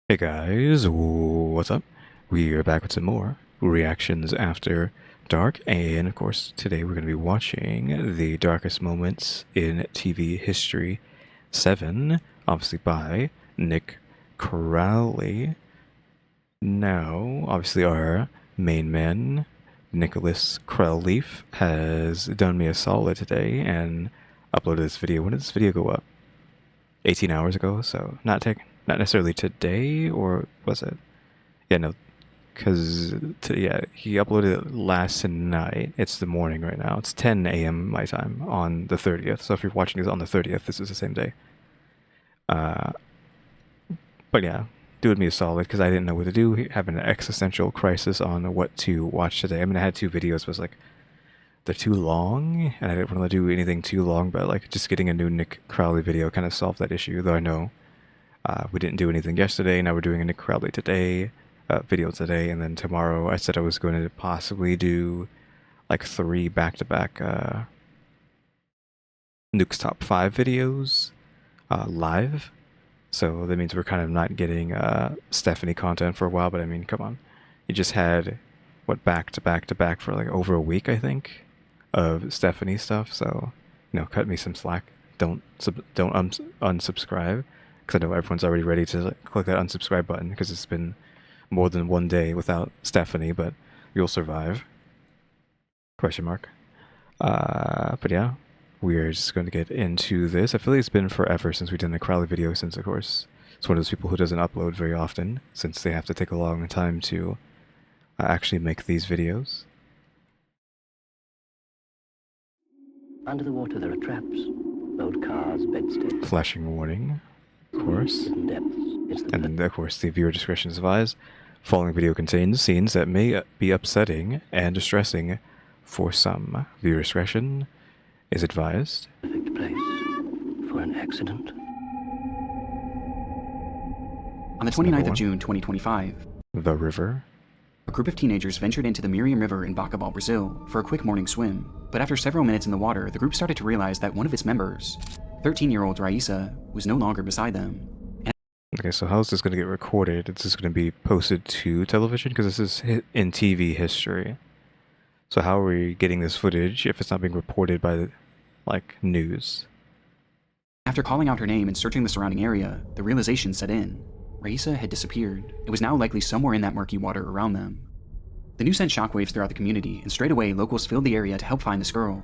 Hey guys, what's up? We are back with some more reactions after dark, and of course, today we're going to be watching The Darkest Moments in TV History 7, obviously by Nick Crowley. Now, obviously, our main man, Nicholas Crowley, has done me a solid today and uploaded this video. When did this video go up? 18 hours ago, so not necessarily today, or was it? Yeah, no, because yeah, he uploaded it last night. It's the morning right now. It's 10 a.m. my time on the 30th. So if you're watching this on the 30th, this is the same day. But yeah, doing me a solid because I didn't know what to do. Having an existential crisis on what to watch today. I mean, I had two videos, but it's like they're too long, and I didn't want to do anything too long. But like just getting a new Nick Crowley video kind of solved that issue. Though I know we didn't do anything yesterday. Now we're doing a Nick Crowley today. Video today, and then tomorrow I said I was going to possibly do like 3 back-to-back Nuke's Top 5 videos live. So that means we're kind of not getting Stephanie content for a while, but I mean, come on. You just had, what, back-to-back for like over a week, I think, of Stephanie stuff, so, you know, cut me some slack. Don't unsubscribe, because I know everyone's already ready to click that unsubscribe button, because it's been more than one day without Stephanie, but you'll survive. Question mark. But yeah, we're just going to get into this. I feel like it's been forever since we've done a Crowley video, since, of course, it's one of those people who doesn't upload very often, since they have to take a long time to actually make these videos. Under the water there are traps, old cars, bedsteads. Flashing warning, of course. Hidden depths. And then, of course, the viewer discretion is advised. Following video contains scenes that may be upsetting and distressing for some. Viewer discretion is advised. Perfect place for an accident. On the 29th of June 2025, The river. a group of teenagers ventured into the Miriam River in Bacabal, Brazil, for a quick morning swim. But after several minutes in the water, the group started to realize that one of its members, 13-year-old Raisa, was no longer beside them. Okay, so how is this going to get recorded? Is this going to be posted to television? Because this is in TV history. So how are we getting this footage if it's not being reported by, like, news? After calling out her name and searching the surrounding area, the realization set in. Raisa had disappeared. It was now likely somewhere in that murky water around them. The news sent shockwaves throughout the community, and straight away locals filled the area to help find this girl.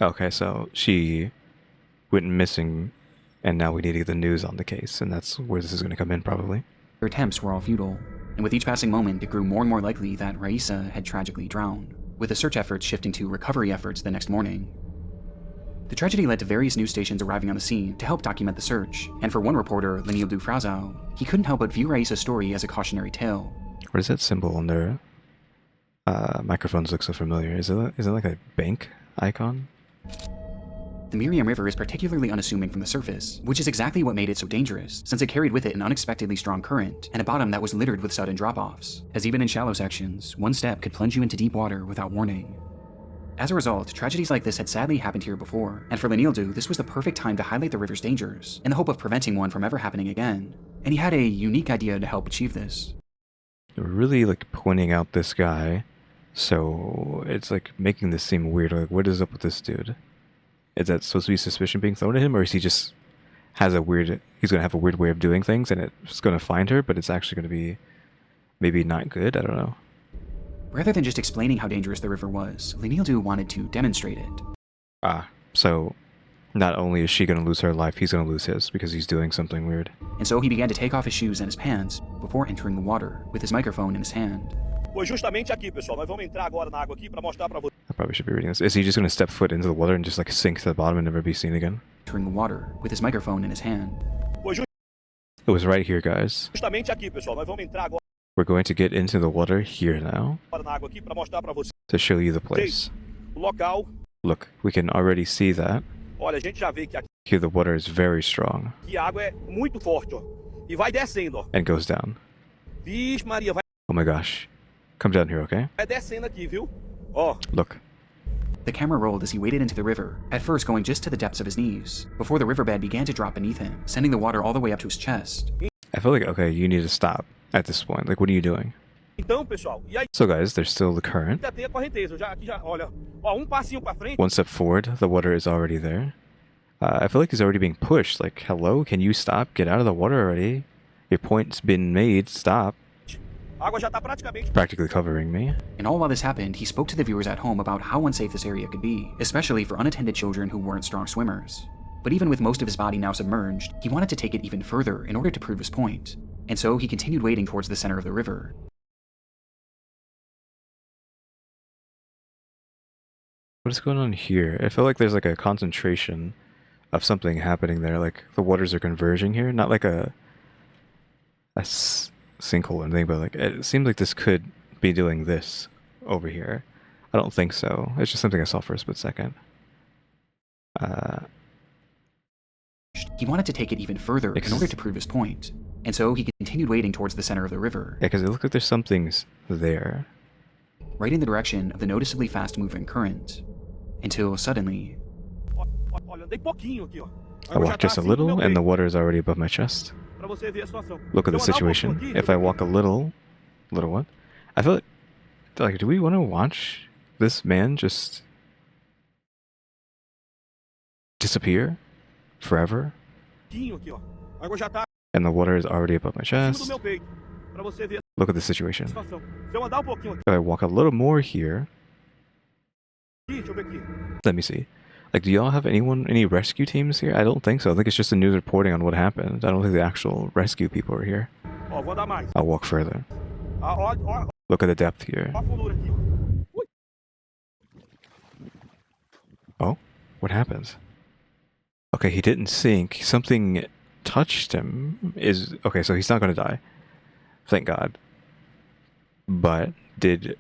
Okay, so she went missing, and now we need to get the news on the case, and that's where this is going to come in, probably. Their attempts were all futile, and with each passing moment, it grew more and more likely that Raisa had tragically drowned, with the search efforts shifting to recovery efforts the next morning. The tragedy led to various news stations arriving on the scene to help document the search, and for one reporter, Lenildo Frazao, he couldn't help but view Raisa's story as a cautionary tale. What is that symbol on their microphones look so familiar? Is it like a bank icon? The Miriam River is particularly unassuming from the surface, which is exactly what made it so dangerous, since it carried with it an unexpectedly strong current and a bottom that was littered with sudden drop-offs, as even in shallow sections, one step could plunge you into deep water without warning. As a result, tragedies like this had sadly happened here before, and for Lenildo, this was the perfect time to highlight the river's dangers, in the hope of preventing one from ever happening again, and he had a unique idea to help achieve this. They're really, like, pointing out this guy, so it's, like, making this seem weird. Like, what is up with this dude? Is that supposed to be suspicion being thrown at him, or is he just has a weird, he's going to have a weird way of doing things, and it's going to find her, but it's actually going to be maybe not good? I don't know. Rather than just explaining how dangerous the river was, Lenildo wanted to demonstrate it. So not only is she going to lose her life, he's going to lose his, because he's doing something weird. And so he began to take off his shoes and his pants before entering the water, with his microphone in his hand. Foi justamente aqui, pessoal. Nós vamos entrar agora na água aqui para mostrar para vocês. I probably should be reading this. Is he just going to step foot into the water and just, like, sink to the bottom and never be seen again? Entering the water, with his microphone in his hand. It was right here, guys. Justamente aqui, pessoal. Nós vamos entrar agora We're going to get into the water here now na água aqui para mostrar para vocês. to show you the place. O local. Look, we can already see that. Olha, a gente já vê que aqui Here the water is very strong a água é muito forte, ó. E vai descendo, ó. and goes down. Vixe, Maria, Oh my gosh. Come down here, okay? vai descendo aqui, viu? Ó. Look. The camera rolled as he waded into the river, at first going just to the depths of his knees, before the riverbed began to drop beneath him, sending the water all the way up to his chest. I feel like, okay, you need to stop at this point. Like, what are you doing? Então, pessoal, e aí So, guys, there's still the current. ainda tem a correnteza. Aqui já, olha, ó, passinho pra frente. One step forward, the water is already there. I feel like he's already being pushed. Like, hello, can you stop? Get out of the water already. Your point's been made. Stop. A água já tá praticamente. Practically covering me. And all while this happened, he spoke to the viewers at home about how unsafe this area could be, especially for unattended children who weren't strong swimmers. But even with most of his body now submerged, he wanted to take it even further in order to prove his point. And so he continued wading towards the center of the river. What is going on here? I feel like there's like a concentration of something happening there. Like the waters are converging here. Not like a sinkhole or anything, but like it seems like this could be doing this over here. I don't think so. It's just something I saw for a split second. He wanted to take it even further in order to prove his point. And so he continued wading towards the center of the river. Yeah, because it looks like there's something's there. Right in the direction of the noticeably fast-moving current. Until suddenly... Olha, andei pouquinho aqui, ó. I walk just a little, and the water is already above my chest. Pra você ver a situação. Look at the Se eu andar situation. pouquinho aqui, If I walk a little what? I feel like do we want to watch this man just disappear forever? pouquinho aqui, ó. A água já tá And the water is already above my acima do chest. meu peito. Pra você ver Look at the a situation. situação. Se eu andar pouquinho aqui, If I walk a little more here, deixa eu ver aqui. let me see. Like, do y'all have any rescue teams here? I don't think so. I think it's just the news reporting on what happened. I don't think the actual rescue people are here. Ó, vou andar mais. I'll walk further. Ó, Look at the depth here. ó a fundura aqui, ó. Ui. Oh, what happens? Okay, he didn't sink. Something touched him. Okay, so he's not gonna die. Thank God. But did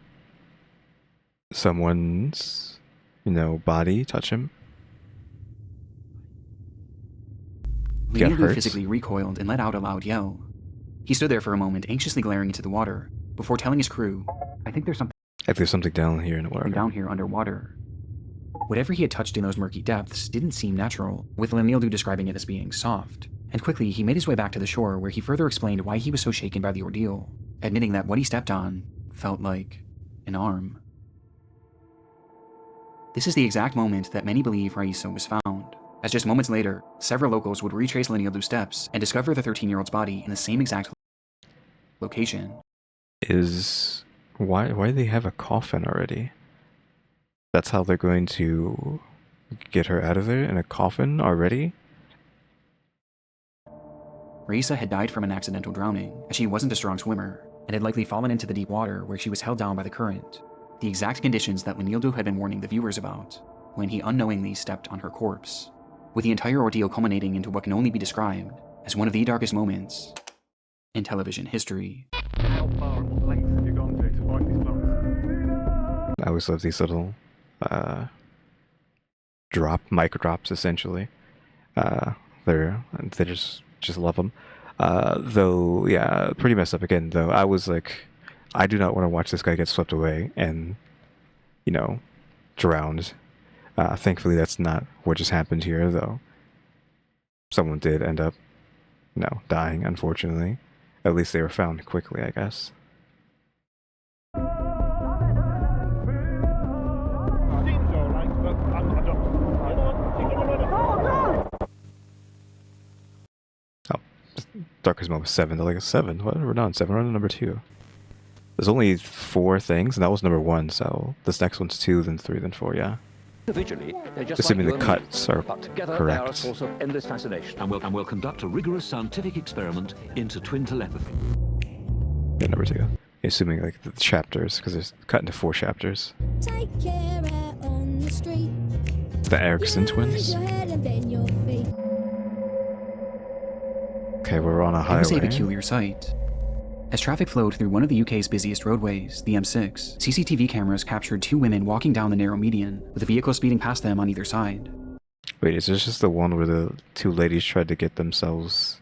someone's, body touch him? Get Leonardo hurt? physically recoiled and let out a loud yell. He stood there for a moment, anxiously glaring into the water, before telling his crew, I think there's something Like there's something down here in the water. down here underwater. Whatever he had touched in those murky depths didn't seem natural, with Leonardo describing it as being soft. And quickly, he made his way back to the shore where he further explained why he was so shaken by the ordeal, admitting that what he stepped on felt like an arm. This is the exact moment that many believe Raisa was found, as just moments later, several locals would retrace Leonardo's steps and discover the 13-year-old's body in the same exact location. Why do they have a coffin already? That's how they're going to get her out of there, in a coffin already? Raisa had died from an accidental drowning, as she wasn't a strong swimmer, and had likely fallen into the deep water where she was held down by the current. The exact conditions that Leonardo had been warning the viewers about, when he unknowingly stepped on her corpse, with the entire ordeal culminating into what can only be described as one of the darkest moments in television history. How far lengths have you gone to find these plants? I always love these little mic drops, essentially. They just love them. Though, yeah, pretty messed up again. Though I was like, I do not want to watch this guy get swept away and, drowned. Thankfully, that's not what just happened here, though. Someone did end up, dying, unfortunately. At least they were found quickly, I guess. Seems alright, but I don't. You know what? Take it already. Oh, Darkest Moment 7. They're like a 7. What? We're not on 7. We're on number 2. There's only 4 things, and that was number 1, so this next one's 2, then 3, then 4, yeah. Individually, they're just Assuming like the you and me, cuts are but together correct. they are a source of endless fascination. And we'll conduct a rigorous scientific experiment into twin telepathy. Yeah, number 2. Assuming like the chapters, because it's cut into 4 chapters. Take care out on the street. The Erickson twins. Your head and bend your feet. Okay, we're on a It was a highway. peculiar sight. As traffic flowed through one of the UK's busiest roadways, the M6, CCTV cameras captured 2 women walking down the narrow median, with a vehicle speeding past them on either side. Wait, is this just the one where the 2 ladies tried to get themselves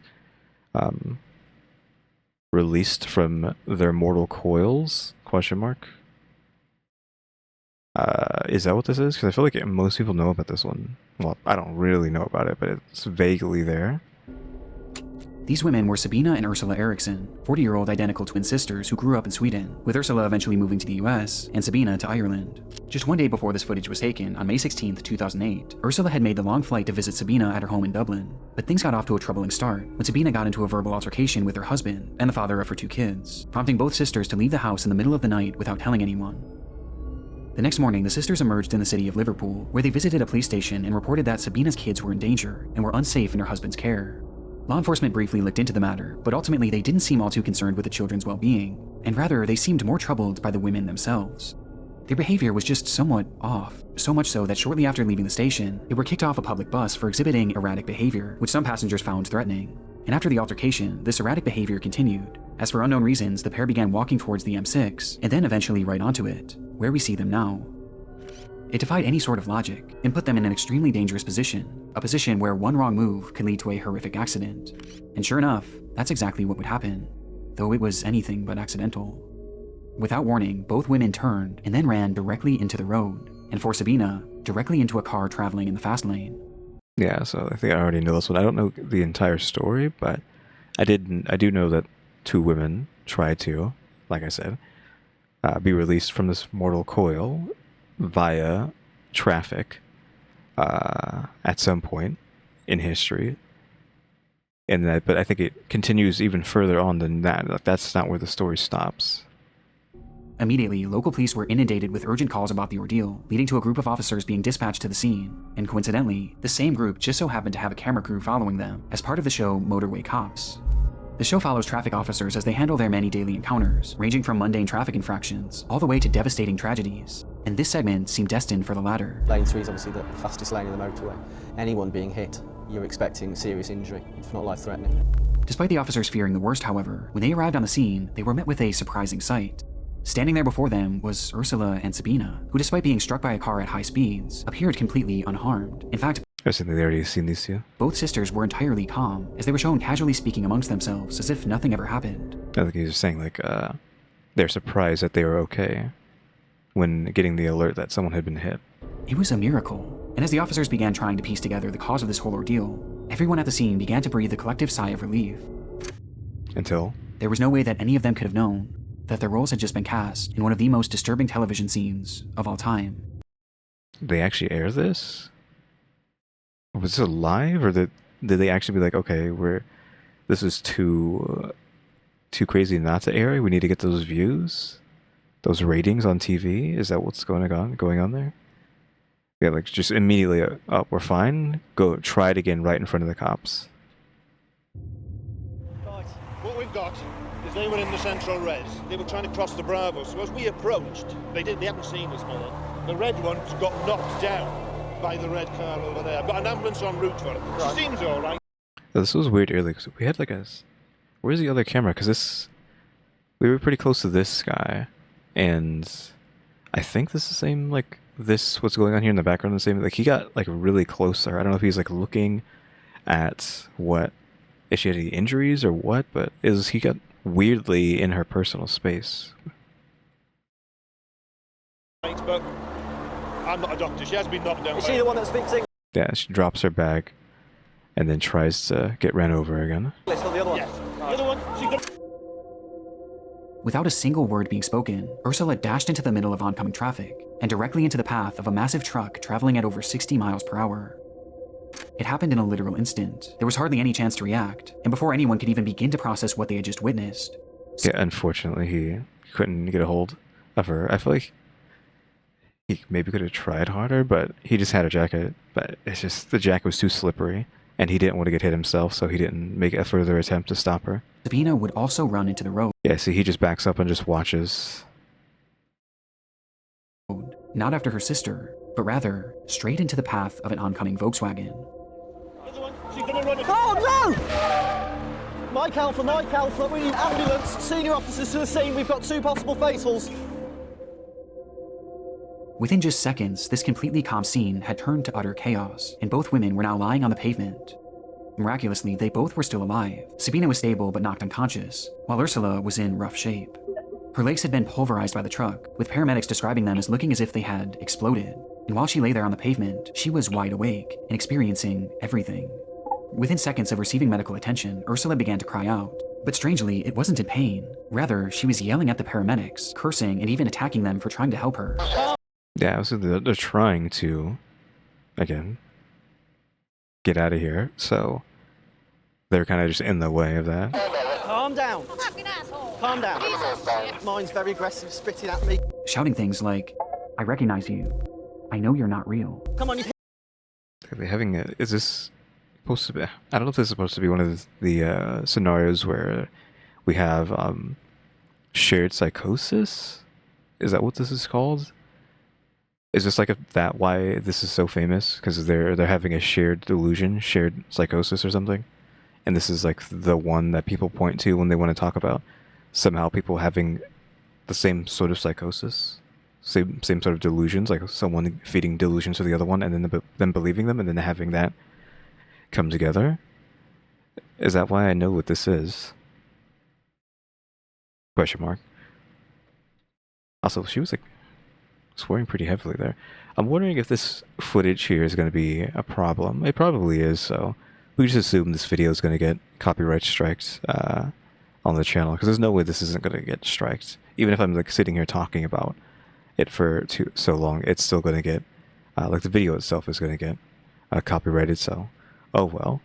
released from their mortal coils? Question mark. Is that what this is? Because I feel like most people know about this one. Well, I don't really know about it, but it's vaguely there. These women were Sabina and Ursula Eriksson, 40-year-old identical twin sisters who grew up in Sweden, with Ursula eventually moving to the US and Sabina to Ireland. Just one day before this footage was taken, on May 16, 2008, Ursula had made the long flight to visit Sabina at her home in Dublin. But things got off to a troubling start when Sabina got into a verbal altercation with her husband and the father of her 2 kids, prompting both sisters to leave the house in the middle of the night without telling anyone. The next morning, the sisters emerged in the city of Liverpool, where they visited a police station and reported that Sabina's kids were in danger and were unsafe in her husband's care. Law enforcement briefly looked into the matter, but ultimately they didn't seem all too concerned with the children's well-being, and rather they seemed more troubled by the women themselves. Their behavior was just somewhat off, so much so that shortly after leaving the station, they were kicked off a public bus for exhibiting erratic behavior, which some passengers found threatening. And after the altercation, this erratic behavior continued, as for unknown reasons the pair began walking towards the M6, and then eventually right onto it, where we see them now. It defied any sort of logic, and put them in an extremely dangerous position, a position where one wrong move could lead to a horrific accident. And sure enough, that's exactly what would happen, though it was anything but accidental. Without warning, both women turned and then ran directly into the road, and for Sabina, directly into a car traveling in the fast lane. Yeah, so I think I already know this one. I don't know the entire story, but I do know that 2 women tried to, like I said, be released from this mortal coil via traffic at some point in history. But I think it continues even further on than that. Like, that's not where the story stops. Immediately, local police were inundated with urgent calls about the ordeal, leading to a group of officers being dispatched to the scene. And coincidentally, the same group just so happened to have a camera crew following them as part of the show Motorway Cops. The show follows traffic officers as they handle their many daily encounters, ranging from mundane traffic infractions all the way to devastating tragedies. And this segment seemed destined for the latter. Lane 3 is obviously the fastest lane in the motorway. Anyone being hit, you're expecting serious injury, if not life-threatening. Despite the officers fearing the worst, however, when they arrived on the scene, they were met with a surprising sight. Standing there before them was Ursula and Sabina, who despite being struck by a car at high speeds, appeared completely unharmed. In fact, I think they already seen these 2. both sisters were entirely calm, as they were shown casually speaking amongst themselves as if nothing ever happened. I think he's just saying, like, they're surprised that they were okay when getting the alert that someone had been hit. It was a miracle, and as the officers began trying to piece together the cause of this whole ordeal, everyone at the scene began to breathe a collective sigh of relief. Until there was no way that any of them could have known that their roles had just been cast in one of the most disturbing television scenes of all time. they actually air this? Was this live, or did they actually be like, okay, this is too crazy not to air? We need to get those views, those ratings on TV. Is that what's going on there? Yeah, like just immediately, oh, we're fine. Go try it again right in front of the cops. Right, what we've got is they were in the central res. They were trying to cross the Bravo. So as we approached, they hadn't seen us, Mother. The red one got knocked down by the red car over there. I've got an ambulance en route for it. Right. She seems all right. This was weird earlier because we had like where's the other camera? Because we were pretty close to this guy, and I think this is the same, like what's going on here in the background, the same, like he got like really closer. I don't know if he's like looking at if she had any injuries or what, but he got weirdly in her personal space. Right, but I'm not a doctor. She has been knocked down. Is she the one that's fixing? Yeah, she drops her bag and then tries to get ran over again. Yes, the other one. Yes. The other one, she got... Without a single word being spoken, Ursula dashed into the middle of oncoming traffic and directly into the path of a massive truck traveling at over 60 miles per hour. It happened in a literal instant. There was hardly any chance to react, and before anyone could even begin to process what they had just witnessed. Yeah, unfortunately, he couldn't get a hold of her. I feel like he maybe could have tried harder, but he just had a jacket. But it's just the jacket was too slippery, and he didn't want to get hit himself, so he didn't make a further attempt to stop her. Sabina would also run into the road. Yeah, see, he just backs up and just watches. Not after her sister, but rather straight into the path of an oncoming Volkswagen. The other one, she's gonna run it. Oh no! Mike Alpha, we need ambulance. Senior officers to the scene. We've got 2 possible fatals. Within just seconds, this completely calm scene had turned to utter chaos, and both women were now lying on the pavement. Miraculously, they both were still alive. Sabina was stable but knocked unconscious, while Ursula was in rough shape. Her legs had been pulverized by the truck, with paramedics describing them as looking as if they had exploded. And while she lay there on the pavement, she was wide awake and experiencing everything. Within seconds of receiving medical attention, Ursula began to cry out. But strangely, it wasn't in pain. Rather, she was yelling at the paramedics, cursing, and even attacking them for trying to help her. Yeah, so they're trying to, again, get out of here, so they're kind of just in the way of that. Calm down. Calm down. Mine's very aggressive, spitting at me. Shouting things like, I recognize you. I know you're not real. Come on, you. Are they having a, is this supposed to be, I don't know if this is supposed to be one of the scenarios where we have shared psychosis? Is that what this is called? Is this like that why this is so famous? Because they're having a shared delusion, shared psychosis or something? And this is like the one that people point to when they want to talk about somehow people having the same sort of psychosis, same sort of delusions, like someone feeding delusions to the other one and then them believing them and then having that come together. Is that why I know what this is? Question mark. Also, she was like swearing pretty heavily there. I'm wondering if this footage here is going to be a problem. It probably is, so we just assume this video is going to get copyright striked on the channel, because there's no way this isn't going to get striked. Even if I'm like sitting here talking about it for so long, it's still going to get, like the video itself is going to get copyrighted, so oh well.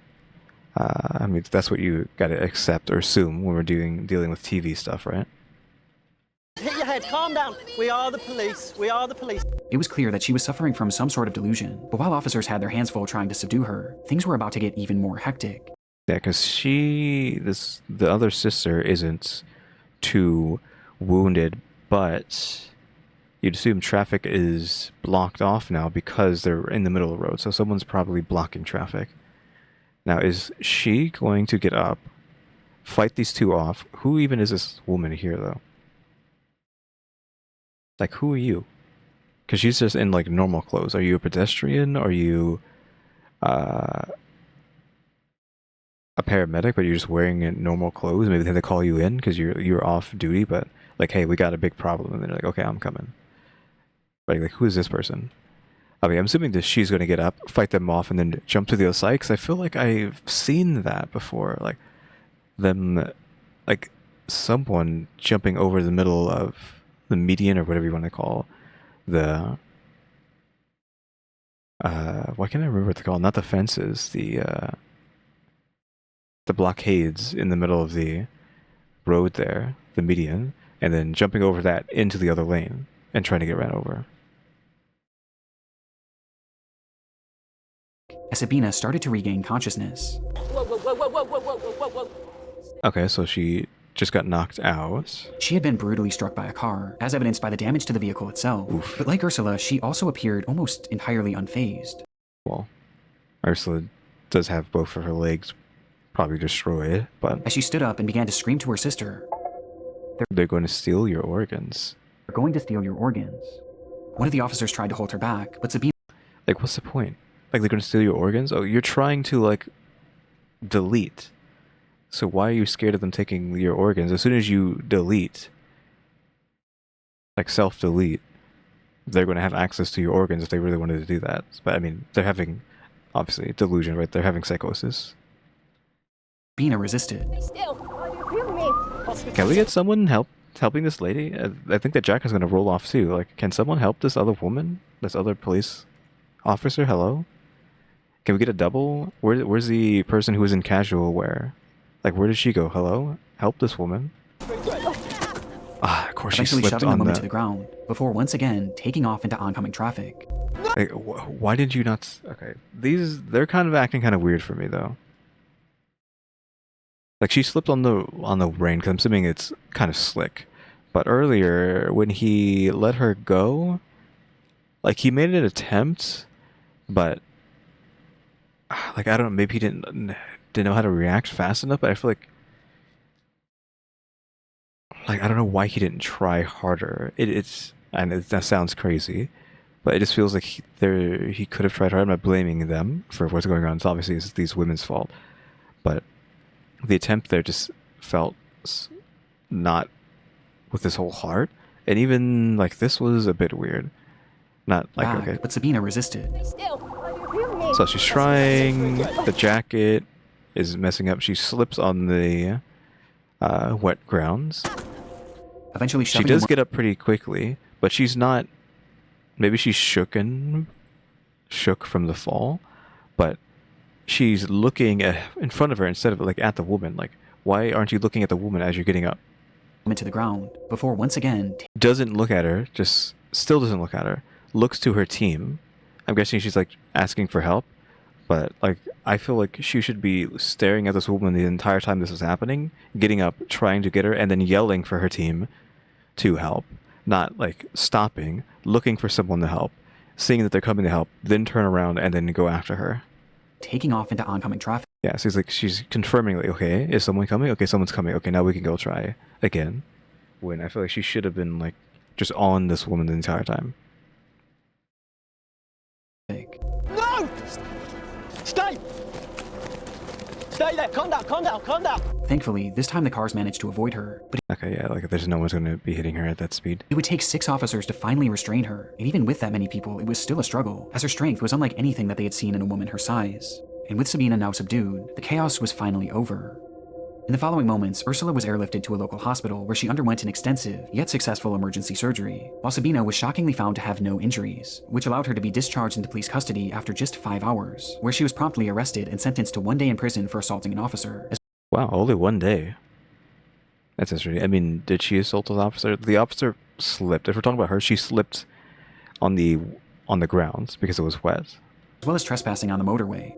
I mean, that's what you got to accept or assume when we're dealing with TV stuff, right? Hit your head, calm down. We are the police. We are the police. It was clear that she was suffering from some sort of delusion, but while officers had their hands full trying to subdue her, things were about to get even more hectic. Yeah, because the other sister isn't too wounded, but you'd assume traffic is blocked off now because they're in the middle of the road, so someone's probably blocking traffic. Now, is she going to get up, fight these two off? Who even is this woman here, though? Like, who are you? Because she's just in, like, normal clothes. Are you a pedestrian? Are you a paramedic, but you're just wearing normal clothes? Maybe they call you in because you're off duty, but, like, hey, we got a big problem. And they're like, okay, I'm coming. Like, who is this person? I mean, I'm assuming that she's going to get up, fight them off, and then jump to the other side, because I feel like I've seen that before. Like, them, like, someone jumping over the middle of the median, or whatever you want to call the, why can't I remember what they're called? Not the fences, the blockades in the middle of the road there, the median, and then jumping over that into the other lane and trying to get ran over. As Sabina started to regain consciousness. Okay, so she just got knocked out. She had been brutally struck by a car, as evidenced by the damage to the vehicle itself. Oof. But like Ursula, she also appeared almost entirely unfazed. Well, Ursula does have both of her legs probably destroyed, but As she stood up and began to scream to her sister, they're going to steal your organs. "They're going to steal your organs." One of the officers tried to hold her back, but Sabina... Like, what's the point? Like, they're going to steal your organs? Oh, you're trying to, like, delete. So why are you scared of them taking your organs? As soon as you delete, like self-delete, they're going to have access to your organs if they really wanted to do that. But, I mean, they're having, obviously, delusion, right? They're having psychosis. Sabina resisted. Can we get someone helping this lady? I think that Jack is going to roll off, too. Like, can someone help this other woman? This other police officer? Hello? Can we get a double? Where's the person who was in casual wear? Like, where did she go? Hello? Help this woman. Ah, of course she Eventually slipped shoving the on woman the... to the ground, before once again taking off into oncoming traffic. Like, why did you not... Okay, they're kind of acting kind of weird for me, though. Like, she slipped on the rain, because I'm assuming it's kind of slick. But earlier, when he let her go, like, he made an attempt, but... Like, I don't know, maybe he didn't know how to react fast enough, but I feel like I don't know why he didn't try harder. That sounds crazy, but it just feels like he could have tried harder. I'm not blaming them for what's going on. It's obviously these women's fault, but the attempt there just felt not with his whole heart, and even like this was a bit weird. Not like Back, okay, but Sabina resisted. so she's trying the jacket. is messing up. She slips on the wet grounds. Eventually She shoving does the get up pretty quickly, but she's not. Maybe she's shook from the fall, but she's looking in front of her instead of like at the woman. Like, why aren't you looking at the woman as you're getting up? woman to the ground before once again Doesn't look at her. Just still doesn't look at her. Looks to her team. I'm guessing she's like asking for help, but like I feel like she should be staring at this woman the entire time this is happening, getting up, trying to get her, and then yelling for her team to help. Not like stopping, looking for someone to help, seeing that they're coming to help, then turn around and then go after her. taking off into oncoming traffic. Yeah, so she's confirming like, okay, is someone coming? Okay, someone's coming. Okay, now we can go try again. When I feel like she should have been like just on this woman the entire time. No! Stay! Stay there, calm down, calm down, calm down! Thankfully, this time the cars managed to avoid her, but Okay, yeah, like there's no one's gonna be hitting her at that speed. it would take 6 officers to finally restrain her, and even with that many people, it was still a struggle, as her strength was unlike anything that they had seen in a woman her size. And with Sabina now subdued, the chaos was finally over. In the following moments, Ursula was airlifted to a local hospital where she underwent an extensive, yet successful emergency surgery, while Sabina was shockingly found to have no injuries, which allowed her to be discharged into police custody after just 5 hours, where she was promptly arrested and sentenced to 1 day in prison for assaulting an officer. Wow, only 1 day. That's interesting. I mean, did she assault the officer? The officer slipped. If we're talking about her, she slipped on the grounds because it was wet. As well as trespassing on the motorway.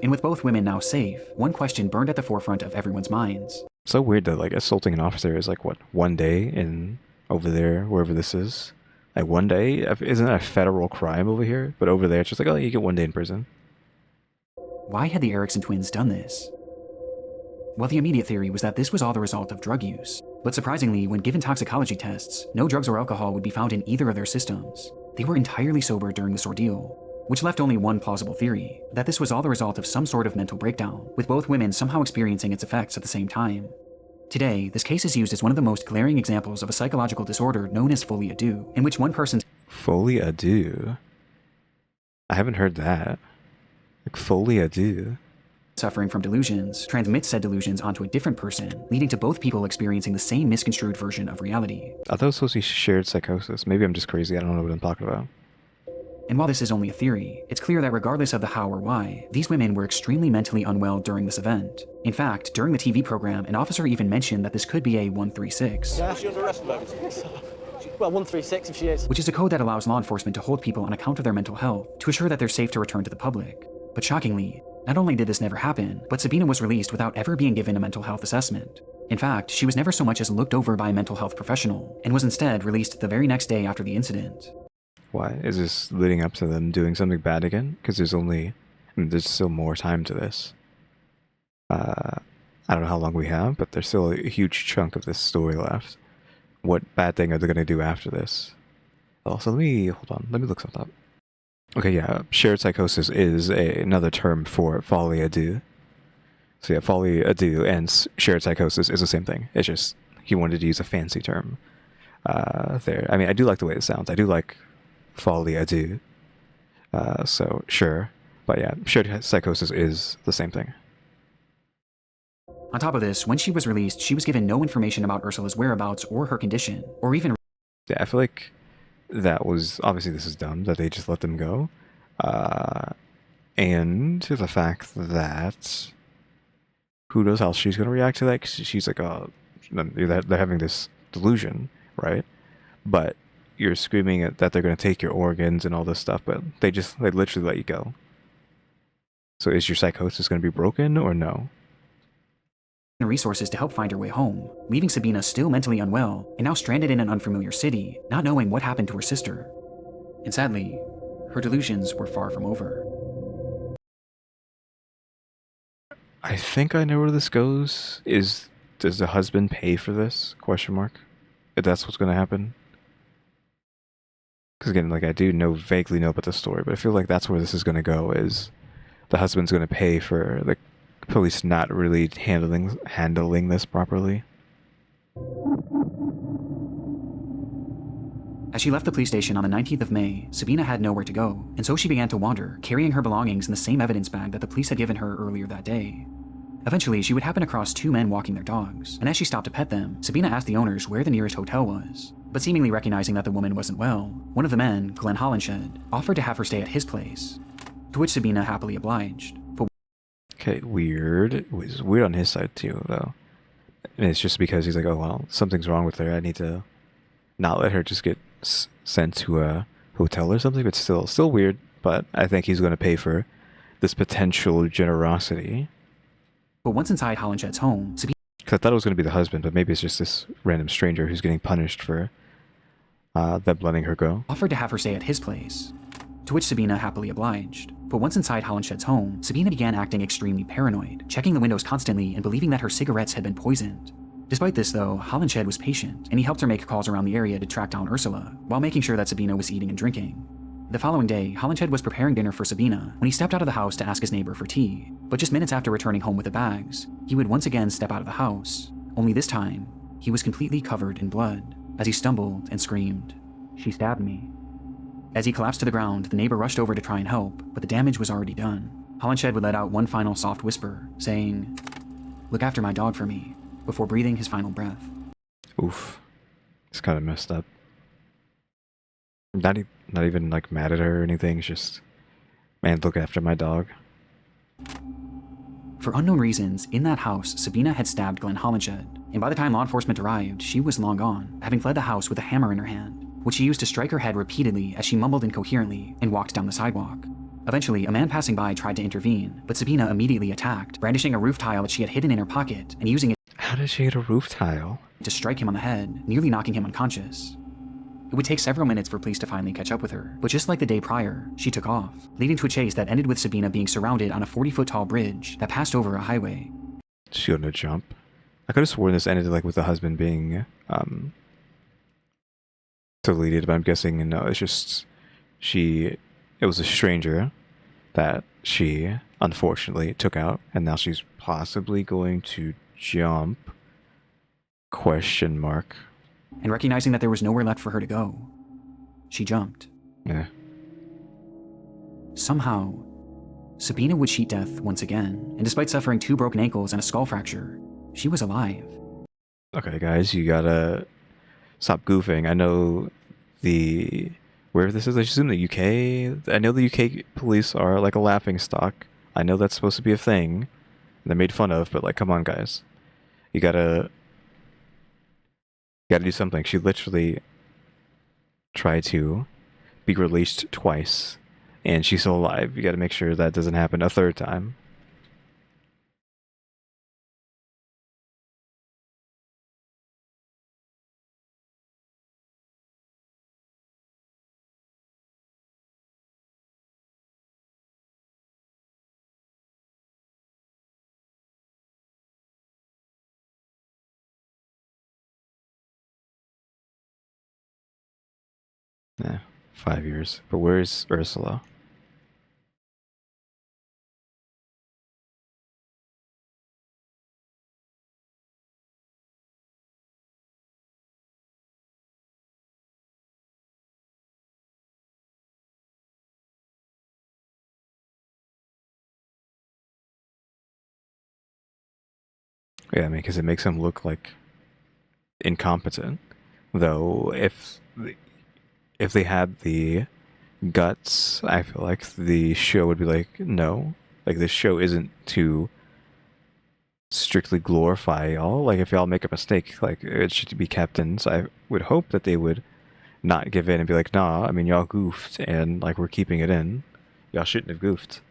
And with both women now safe, one question burned at the forefront of everyone's minds. So weird that like assaulting an officer is like what, 1 day in over there, wherever this is. Like 1 day? Isn't that a federal crime over here? But over there, it's just like, oh, you get 1 day in prison. Why had the Erickson twins done this? Well, the immediate theory was that this was all the result of drug use. But surprisingly, when given toxicology tests, no drugs or alcohol would be found in either of their systems. They were entirely sober during this ordeal, which left only one plausible theory, that this was all the result of some sort of mental breakdown, with both women somehow experiencing its effects at the same time. Today, this case is used as one of the most glaring examples of a psychological disorder known as folie à deux, in which one person's Folie à deux? I haven't heard that. Like folie à deux? suffering from delusions transmits said delusions onto a different person, leading to both people experiencing the same misconstrued version of reality. I thought it was supposed to be shared psychosis. Maybe I'm just crazy. I don't know what I'm talking about. And while this is only a theory, it's clear that regardless of the how or why, these women were extremely mentally unwell during this event. In fact, during the TV program, an officer even mentioned that this could be a 136. Yeah. Is she under arrest at the moment? Well, 136 if she is. Which is a code that allows law enforcement to hold people on account of their mental health to assure that they're safe to return to the public. But shockingly, not only did this never happen, but Sabina was released without ever being given a mental health assessment. In fact, she was never so much as looked over by a mental health professional, and was instead released the very next day after the incident. Why? Is this leading up to them doing something bad again? Because there's still more time to this. I don't know how long we have, but there's still a huge chunk of this story left. What bad thing are they going to do after this? Also, let me look something up. Okay, yeah, shared psychosis is another term for folie à deux. So yeah, folie à deux and shared psychosis is the same thing. It's just he wanted to use a fancy term there. I mean, I do like the way it sounds. I do like folie à deux. So sure, but yeah, shared psychosis is the same thing. On top of this, when she was released, she was given no information about Ursula's whereabouts or her condition, or even Yeah, I feel like that was obviously this is dumb that they just let them go, and the fact that who knows how she's gonna react to that, 'cause she's like, oh, they're having this delusion, right? But you're screaming that they're gonna take your organs and all this stuff, but they literally let you go. So is your psychosis gonna be broken or no? resources to help find her way home, leaving Sabina still mentally unwell and now stranded in an unfamiliar city, not knowing what happened to her sister. And sadly, her delusions were far from over. I think I know where this goes. Does the husband pay for this? Question mark. If that's what's gonna happen. Because again, like I do vaguely know about the story, but I feel like that's where this is gonna go. Is the husband's gonna pay for the police not really handling this properly? As she left the police station on the 19th of May, Sabina had nowhere to go, and so she began to wander, carrying her belongings in the same evidence bag that the police had given her earlier that day. Eventually, she would happen across 2 men walking their dogs, and as she stopped to pet them, Sabina asked the owners where the nearest hotel was. But seemingly recognizing that the woman wasn't well, one of the men, Glenn Hollenshed, offered to have her stay at his place, to which Sabina happily obliged. But Okay, weird. It was weird on his side too, though. And it's just because he's like, oh well, something's wrong with her. I need to not let her just get sent to a hotel or something. But still weird. But I think he's going to pay for this potential generosity. once inside Hollenshed's home, Sabina Because I thought it was going to be the husband, but maybe it's just this random stranger who's getting punished for them letting her go. offered to have her stay at his place, to which Sabina happily obliged. But once inside Hollenshed's home, Sabina began acting extremely paranoid, checking the windows constantly and believing that her cigarettes had been poisoned. Despite this though, Hollenshed was patient, and he helped her make calls around the area to track down Ursula, while making sure that Sabina was eating and drinking. The following day, Hollenshed was preparing dinner for Sabina when he stepped out of the house to ask his neighbor for tea. But just minutes after returning home with the bags, he would once again step out of the house, only this time, he was completely covered in blood, as he stumbled and screamed, "She stabbed me." As he collapsed to the ground, the neighbor rushed over to try and help, but the damage was already done. Hollenshed would let out one final soft whisper, saying, "Look after my dog for me," before breathing his final breath. Oof. It's kind of messed up. Not even like mad at her or anything. It's just, man, look after my dog. For unknown reasons, in that house, Sabina had stabbed Glenn Hollenshed, and by the time law enforcement arrived, she was long gone, having fled the house with a hammer in her hand, which she used to strike her head repeatedly as she mumbled incoherently and walked down the sidewalk. Eventually, a man passing by tried to intervene, but Sabina immediately attacked, brandishing a roof tile that she had hidden in her pocket and using it How did she hit a roof tile? to strike him on the head, nearly knocking him unconscious. It would take several minutes for police to finally catch up with her, but just like the day prior, she took off, leading to a chase that ended with Sabina being surrounded on a 40-foot tall bridge that passed over a highway. She gonna jump? I could have sworn this ended like with the husband being deleted, but I'm guessing no, it's just it was a stranger that she unfortunately took out, and now she's possibly going to jump? Question mark. And recognizing that there was nowhere left for her to go, she jumped. Yeah. Somehow, Sabina would cheat death once again, and despite suffering 2 broken ankles and a skull fracture, she was alive. Okay, guys, you gotta stop goofing. I know where this is, I assume the UK. I know the UK police are like a laughing stock. I know that's supposed to be a thing. They're made fun of, but like, come on, guys. You gotta do something. She literally tried to be released twice, and she's still alive. You gotta make sure that doesn't happen a third time. Yeah, 5 years. But where's Ursula? Yeah, I mean, because it makes him look like incompetent. Though, if they had the guts, I feel like the show would be like, no, like this show isn't to strictly glorify y'all. Like if y'all make a mistake, like it should be kept in. So I would hope that they would not give in and be like, nah, I mean y'all goofed and like we're keeping it in. Y'all shouldn't have goofed.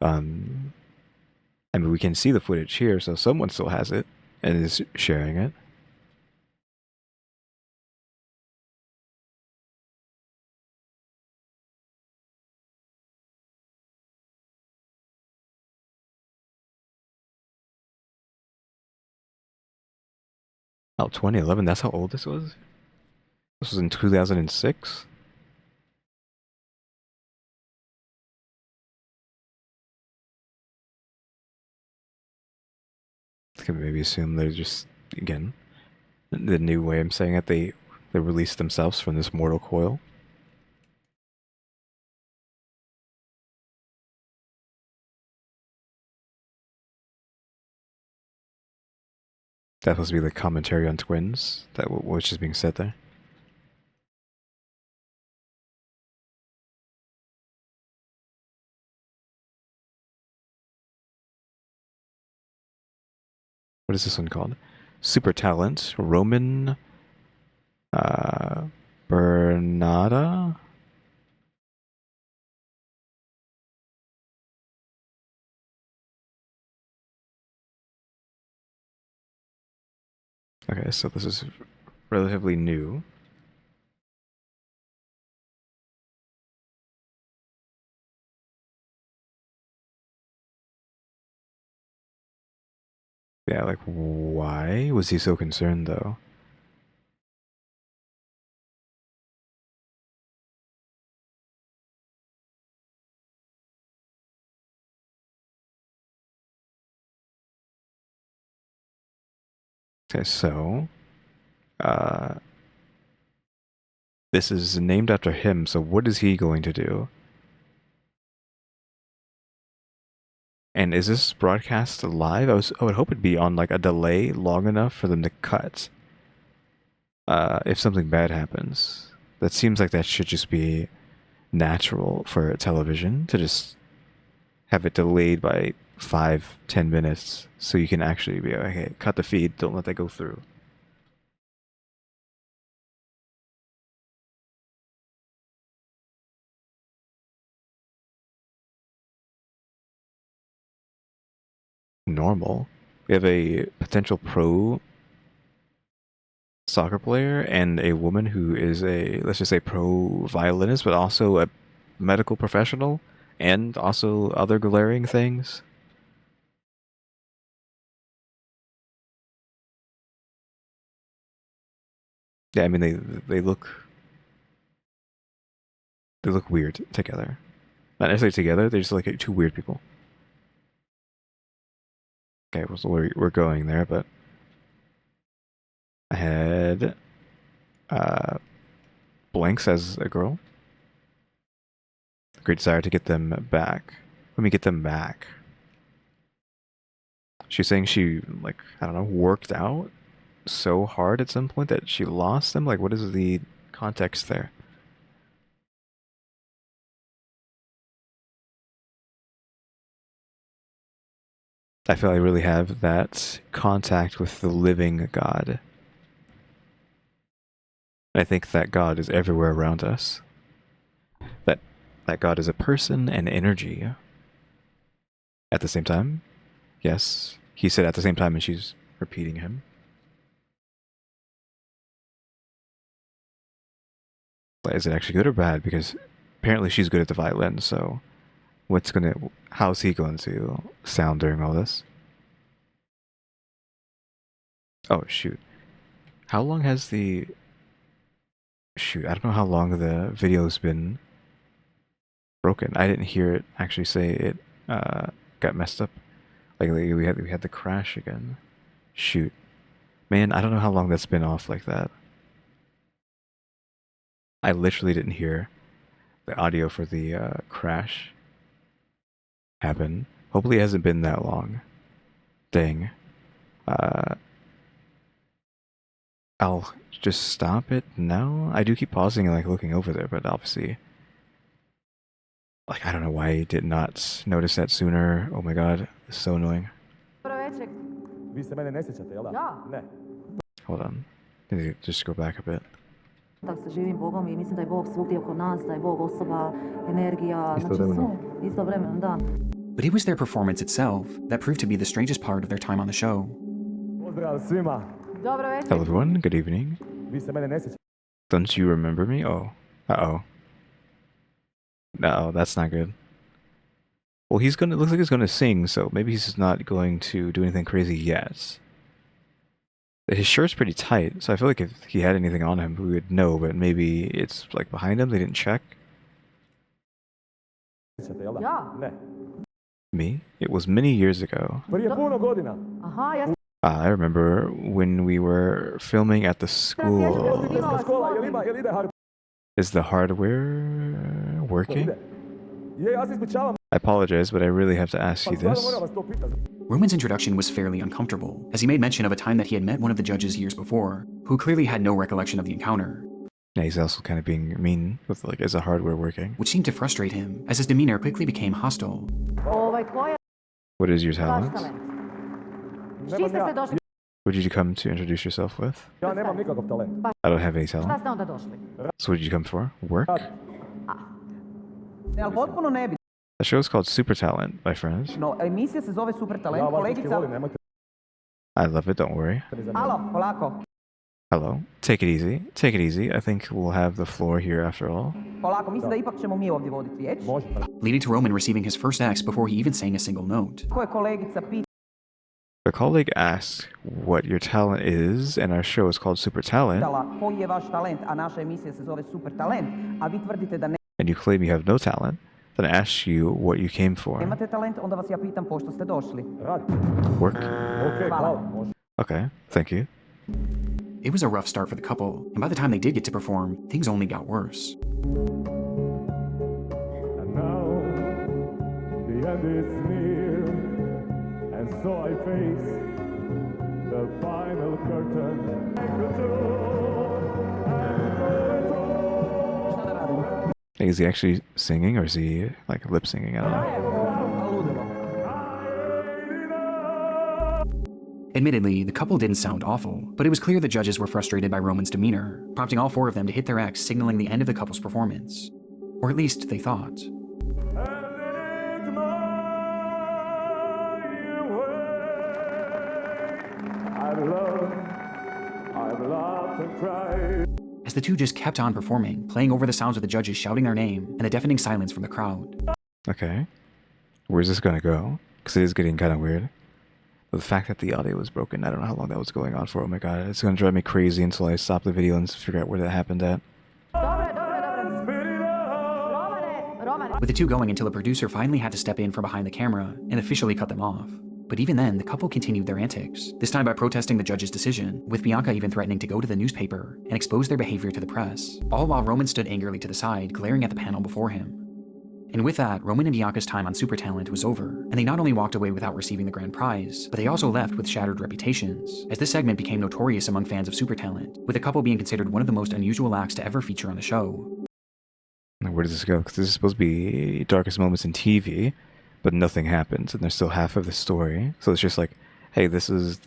I mean we can see the footage here, so someone still has it and is sharing it. Oh, 2011, that's how old this was? This was in 2006? Can maybe assume they're just, again, the new way I'm saying it, they released themselves from this mortal coil. That supposed to be the commentary on twins that was just being said there. What is this one called? Super Talent, Roman Bernada? Okay, so this is relatively new. Yeah, like, why was he so concerned, though? Okay, so, this is named after him, so what is he going to do? And is this broadcast live? I would hope it'd be on like a delay long enough for them to cut. If something bad happens. That seems like that should just be natural for television, to just have it delayed by 5-10 minutes so you can actually be like, okay, cut the feed, don't let that go through. Normal. We have a potential pro soccer player and a woman who is a, let's just say, pro violinist, but also a medical professional, and also other glaring things. Yeah, I mean they look weird together. Not necessarily together, they're just like two weird people. Okay, well, so we're going there, but I had Blanks as a girl. Great desire to get them back. Let me get them back. She's saying she, like, I don't know, worked out so hard at some point that she lost them? Like, what is the context there? I feel I really have that contact with the living God. I think that God is everywhere around us. That God is a person and energy. At the same time, yes, he said at the same time, and she's repeating him. But is it actually good or bad? Because apparently she's good at the violin, so how's he going to sound during all this? Oh, shoot. How long has the... Shoot, I don't know how long the video's been broken. I didn't hear it actually say it got messed up. Like we had the crash again. Shoot. Man, I don't know how long that's been off like that. I literally didn't hear the audio for the crash happen. Hopefully it hasn't been that long. Dang. I'll just stop it now. I do keep pausing and like looking over there, but obviously, like, I don't know why I did not notice that sooner. Oh my god, it's so annoying. Hold on. I need to just go back a bit. But it was their performance itself that proved to be the strangest part of their time on the show. Hello everyone, good evening. Don't you remember me? Oh. Uh-oh. No, that's not good. Well, looks like he's gonna sing, so maybe he's not going to do anything crazy yet. His shirt's pretty tight, so I feel like if he had anything on him, we would know, but maybe it's like behind him, they didn't check. Me? It was many years ago. I remember when we were filming at the school. Is the hardware working? I apologize, but I really have to ask you this. Roman's introduction was fairly uncomfortable, as he made mention of a time that he had met one of the judges years before, who clearly had no recollection of the encounter. Yeah, he's also kind of being mean with like as a hardware working. Which seemed to frustrate him, as his demeanor quickly became hostile. What is your talent? What did you come to introduce yourself with? I don't have any talent. So what did you come for? Work? The show is called Super Talent, my friends. I love it, don't worry. Hello. Take it easy. Take it easy. I think we'll have the floor here after all. Leading to Roman receiving his first X before he even sang a single note. A colleague asked what your talent is, and our show is called Super Talent. And you claim you have no talent. Then I asked you what you came for. Work? Okay, thank you. It was a rough start for the couple, and by the time they did get to perform, things only got worse. And now, the end is near, and so I face the final curtain. Is he actually singing, or is he like lip singing? I don't know. Admittedly, the couple didn't sound awful, but it was clear the judges were frustrated by Roman's demeanor, prompting all four of them to hit their X, signaling the end of the couple's performance. Or at least they thought. As the two just kept on performing, playing over the sounds of the judges shouting their name and the deafening silence from the crowd. Okay. Where's this gonna go? Because it is getting kind of weird. But the fact that the audio was broken, I don't know how long that was going on for. Oh my god, it's gonna drive me crazy until I stop the video and figure out where that happened at. With the two going until a producer finally had to step in from behind the camera and officially cut them off. But even then, the couple continued their antics, this time by protesting the judge's decision, with Bianca even threatening to go to the newspaper and expose their behavior to the press, all while Roman stood angrily to the side, glaring at the panel before him. And with that, Roman and Bianca's time on Super Talent was over, and they not only walked away without receiving the grand prize, but they also left with shattered reputations, as this segment became notorious among fans of Super Talent, with the couple being considered one of the most unusual acts to ever feature on the show. Now, where does this go? Because this is supposed to be darkest moments in TV, but nothing happens, and there's still half of the story. So it's just like, hey, this is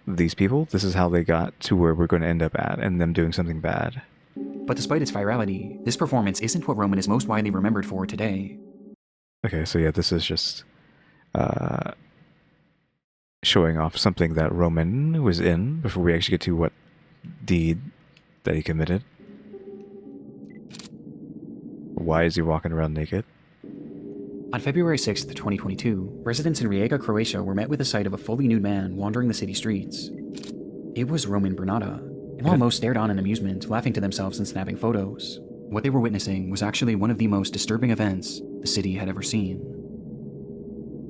these people, this is how they got to where we're going to end up at, and them doing something bad. But despite its virality, this performance isn't what Roman is most widely remembered for today. Okay, so yeah, this is just showing off something that Roman was in before we actually get to what deed that he committed. Why is he walking around naked? On February 6th, 2022, residents in Rijeka, Croatia were met with the sight of a fully nude man wandering the city streets. It was Roman Bernata, and while most stared on in amusement, laughing to themselves and snapping photos, what they were witnessing was actually one of the most disturbing events the city had ever seen.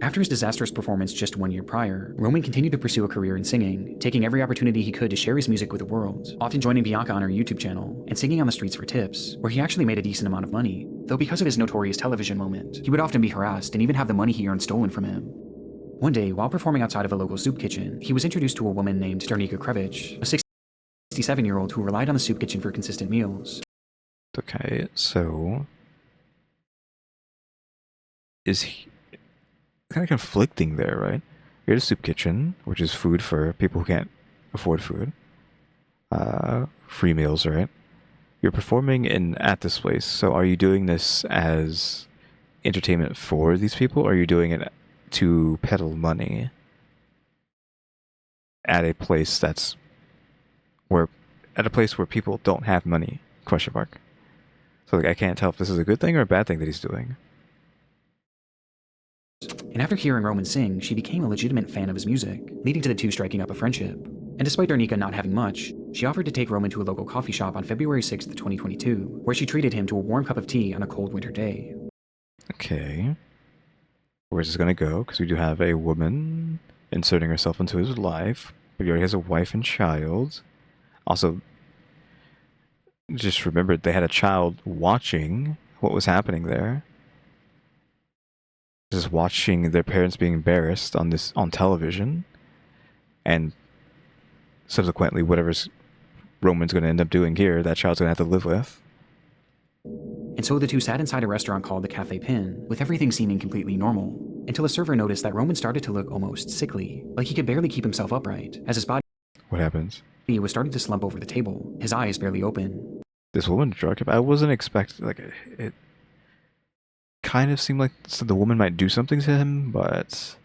After his disastrous performance just 1 year prior, Roman continued to pursue a career in singing, taking every opportunity he could to share his music with the world, often joining Bianca on her YouTube channel, and singing on the streets for tips, where he actually made a decent amount of money, though because of his notorious television moment, he would often be harassed and even have the money he earned stolen from him. One day, while performing outside of a local soup kitchen, he was introduced to a woman named Danica Krevich, a 67-year-old who relied on the soup kitchen for consistent meals. Okay, so is he kind of conflicting there, right? You're at a soup kitchen, which is food for people who can't afford food. Free meals, right? You're performing at this place, so are you doing this as entertainment for these people, or are you doing it to peddle money at a place where people don't have money? Question mark. So like, I can't tell if this is a good thing or a bad thing that he's doing. And after hearing Roman sing, she became a legitimate fan of his music, leading to the two striking up a friendship. And despite Danica not having much, she offered to take Roman to a local coffee shop on February 6th, 2022, where she treated him to a warm cup of tea on a cold winter day. Okay. Where's this gonna go? Because we do have a woman inserting herself into his life, but he already has a wife and child. Also, just remembered they had a child watching what was happening there. just watching their parents being embarrassed on television, and subsequently whatever's Roman's going to end up doing here, that child's going to have to live with. And so the two sat inside a restaurant called the Cafe Pin, with everything seeming completely normal, until a server noticed that Roman started to look almost sickly, like he could barely keep himself upright, as his body What happens? was starting to slump over the table, his eyes barely open. This woman drug him. I wasn't expecting, like, it kind of seemed like the woman might do something to him, but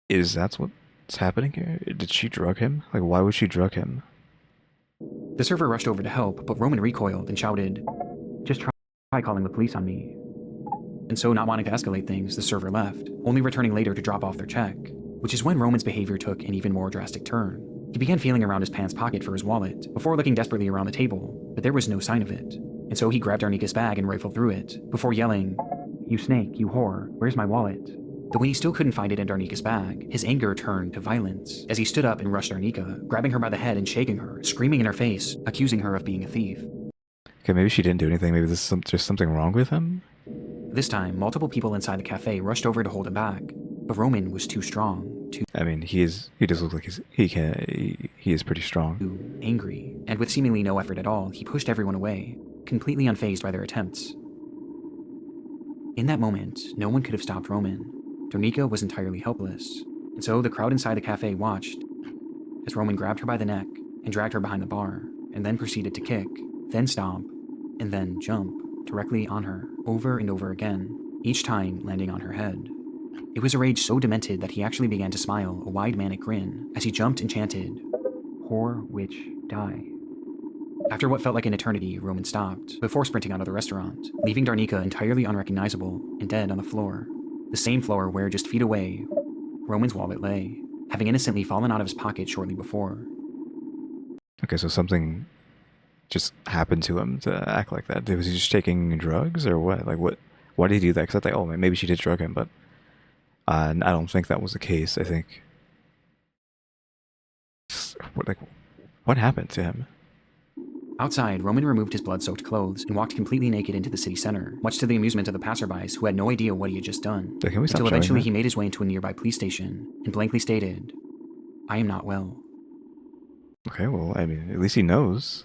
is that what's happening here? Did she drug him? Like, why would she drug him? The server rushed over to help, but Roman recoiled and shouted, "Just try calling the police on me." And so, not wanting to escalate things, the server left, only returning later to drop off their check, which is when Roman's behavior took an even more drastic turn. He began feeling around his pants pocket for his wallet, before looking desperately around the table, but there was no sign of it. And so he grabbed Darnika's bag and rifled through it, before yelling, "You snake, you whore, where's my wallet?" But when he still couldn't find it in Darnika's bag, his anger turned to violence, as he stood up and rushed Darnika, grabbing her by the head and shaking her, screaming in her face, accusing her of being a thief. Okay, maybe she didn't do anything. Maybe there's just something wrong with him? This time, multiple people inside the cafe rushed over to hold him back, but Roman was too strong, I mean, he does look like he is pretty strong. too angry, and with seemingly no effort at all, he pushed everyone away, completely unfazed by their attempts. In that moment, no one could have stopped Roman. Darnika was entirely helpless, and so the crowd inside the cafe watched as Roman grabbed her by the neck and dragged her behind the bar, and then proceeded to kick, then stomp, and then jump directly on her, over and over again, each time landing on her head. It was a rage so demented that he actually began to smile, a wide manic grin, as he jumped and chanted, "Whore, witch, die." After what felt like an eternity, Roman stopped, before sprinting out of the restaurant, leaving Darnika entirely unrecognizable and dead on the floor. The same floor where, just feet away, Roman's wallet lay, having innocently fallen out of his pocket shortly before. Okay, so something just happened to him to act like that. Was he just taking drugs, or what? Like, what? Why did he do that? Because I thought, oh, maybe she did drug him, but I don't think that was the case. I think, what happened to him? Outside, Roman removed his blood-soaked clothes and walked completely naked into the city center, much to the amusement of the passerbys who had no idea what he had just done, Can we stop until showing eventually that? he made his way into a nearby police station and blankly stated, "I am not well." Okay, well, I mean, at least he knows.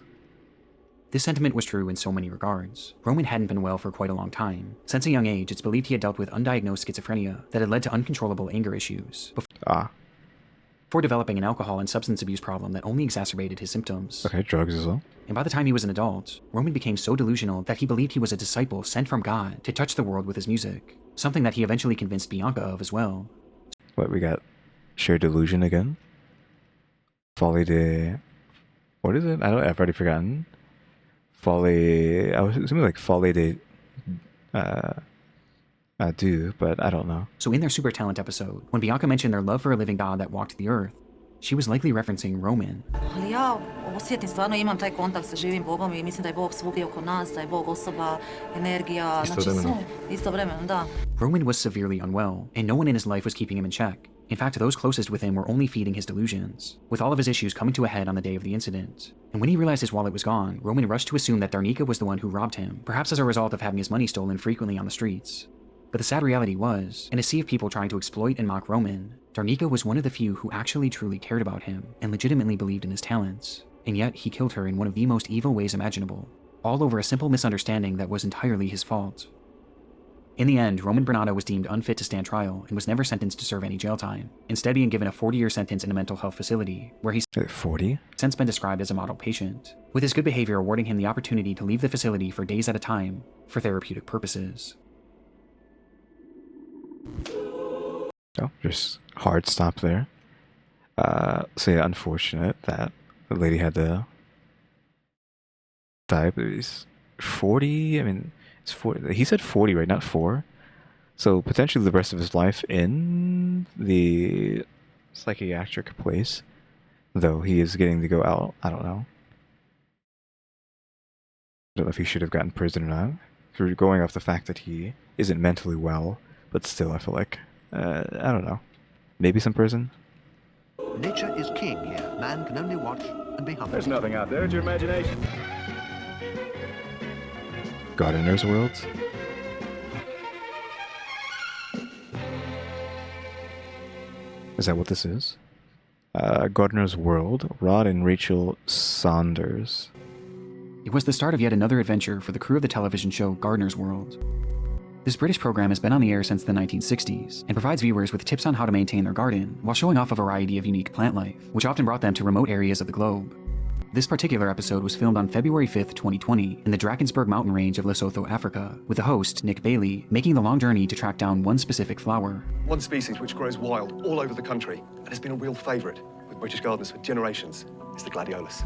This sentiment was true in so many regards. Roman hadn't been well for quite a long time. Since a young age, it's believed he had dealt with undiagnosed schizophrenia that had led to uncontrollable anger issues, before developing an alcohol and substance abuse problem that only exacerbated his symptoms. Okay, drugs as well. And by the time he was an adult, Roman became so delusional that he believed he was a disciple sent from God to touch the world with his music, something that he eventually convinced Bianca of as well. What, we got shared delusion again? Folly de... What is it? I've already forgotten. Folly... I was assuming like Folly de... do, but I don't know. So in their Super Talent episode, when Bianca mentioned their love for a living God that walked the earth, she was likely referencing Roman. Ali ja osjetim, stvarno imam taj kontakt sa živim Bogom i mislim da je Bog svugdje oko nas, da je Bog osoba, energija, znači istovremeno, da. Roman was severely unwell, and no one in his life was keeping him in check. In fact, those closest with him were only feeding his delusions, with all of his issues coming to a head on the day of the incident. And when he realized his wallet was gone, Roman rushed to assume that Darnika was the one who robbed him, perhaps as a result of having his money stolen frequently on the streets. But the sad reality was, in a sea of people trying to exploit and mock Roman, Darnika was one of the few who actually truly cared about him and legitimately believed in his talents. And yet, he killed her in one of the most evil ways imaginable, all over a simple misunderstanding that was entirely his fault. In the end, Roman Bernardo was deemed unfit to stand trial and was never sentenced to serve any jail time, instead being given a 40-year sentence in a mental health facility, where he's 40? since been described as a model patient, with his good behavior awarding him the opportunity to leave the facility for days at a time for therapeutic purposes. Oh, just hard stop there. So yeah, unfortunate that the lady had to die, but he's 40. I mean, it's 40. He said 40, right? Not 4. So potentially the rest of his life in the psychiatric place, though he is getting to go out. I don't know. I don't know if he should have gotten prison or not. If we're going off the fact that he isn't mentally well, but still, I feel like, I don't know. Maybe some prison? Nature is king here. Man can only watch and be humble. There's nothing out there. It's your imagination. Gardener's World? Is that what this is? Gardener's World, Rod and Rachel Saunders. It was the start of yet another adventure for the crew of the television show Gardener's World. This British program has been on the air since the 1960s and provides viewers with tips on how to maintain their garden while showing off a variety of unique plant life, which often brought them to remote areas of the globe. This particular episode was filmed on February 5th, 2020 in the Drakensberg mountain range of Lesotho, Africa, with the host, Nick Bailey, making the long journey to track down one specific flower. One species which grows wild all over the country and has been a real favourite with British gardeners for generations is the gladiolus.